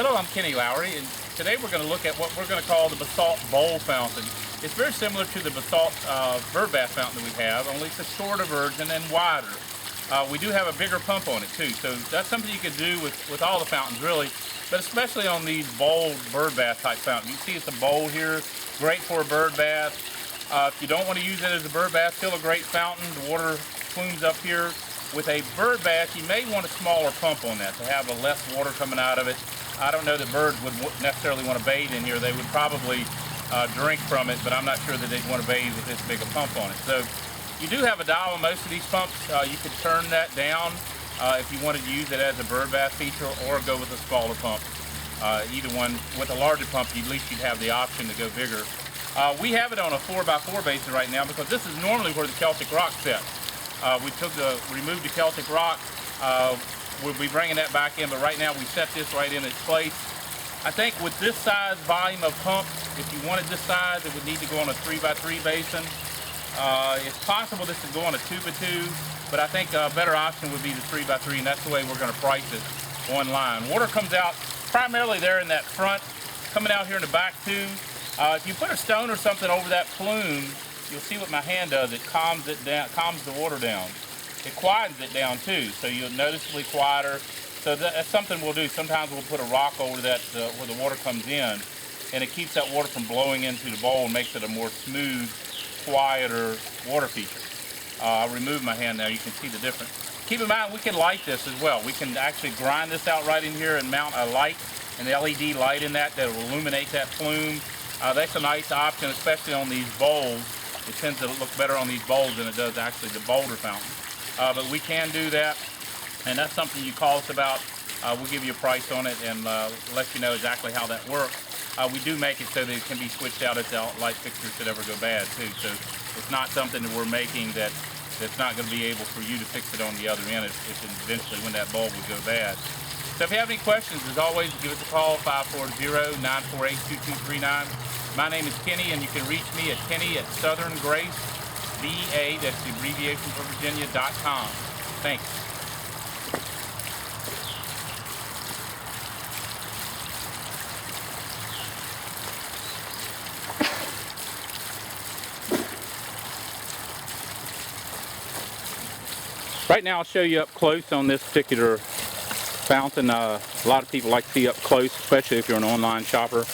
Hello, I'm Kenny Lowry, and today we're going to look at what we're going to call the Basalt Bowl Fountain. It's very similar to the Basalt bird bath fountain that we have, only it's a shorter version and wider. We do have a bigger pump on it too, so that's something you can do with all the fountains really, but especially on these bowl bird bath type fountains. You see it's a bowl here, great for a bird bath. If you don't want to use it as a bird bath, still a great fountain. The water plumes up here. With a bird bath, you may want a smaller pump on that to have a less water coming out of it. I don't know that birds would necessarily want to bathe in here. They would probably drink from it, but I'm not sure that they'd want to bathe with this big a pump on it. So you do have a dial on most of these pumps. You could turn that down if you wanted to use it as a bird bath feature, or go with a smaller pump. Either one. With a larger pump, at least you'd have the option to go bigger. We have it on a 4x4 basis right now because this is normally where the Celtic rock sets. We removed the Celtic rock. We'll be bringing that back in, but right now we set this right in its place. I think with this size volume of pump, if you wanted this size, it would need to go on a 3x3 basin. It's possible this could go on a 2x2, but I think a better option would be the 3x3, and that's the way we're going to price it online. Water comes out primarily there in that front, coming out here in the back too. If you put a stone or something over that plume, you'll see what my hand does. It calms it down, calms the water down. It quietens it down too, so you'll noticeably quieter. So that's something we'll do. Sometimes we'll put a rock over that where the water comes in, and it keeps that water from blowing into the bowl and makes it a more smooth, quieter water feature. I'll remove my hand now. You can see the difference. Keep in mind, we can light this as well. We can actually grind this out right in here and mount a light, an LED light in that will illuminate that plume. That's a nice option, especially on these bowls. It tends to look better on these bowls than it does actually the boulder fountain. But we can do that, and that's something you call us about. We'll give you a price on it and let you know exactly how that works. We do make it so that it can be switched out if the light fixtures should ever go bad too. So it's not something that we're making that's not going to be able for you to fix it on the other end if eventually when that bulb would go bad. So if you have any questions, as always, give us a call, 540-948-2239. My name is Kenny, and you can reach me at kenny@southerngraceva, that's the abbreviation for Virginia.com. Thanks. Right now I'll show you up close on this particular fountain. A lot of people like to see up close, especially if you're an online shopper.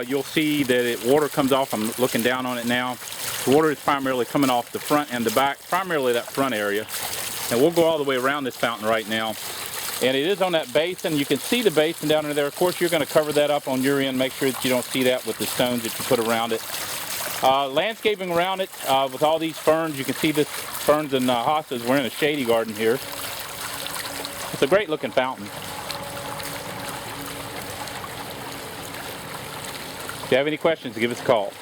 You'll see that water comes off. I'm looking down on it now. The water is primarily coming off the front and the back, primarily that front area. And we'll go all the way around this fountain right now. And it is on that basin. You can see the basin down in there. Of course, you're going to cover that up on your end. Make sure that you don't see that with the stones that you put around it. Landscaping around it with all these ferns. You can see this ferns and hostas. We're in a shady garden here. It's a great looking fountain. If you have any questions, give us a call.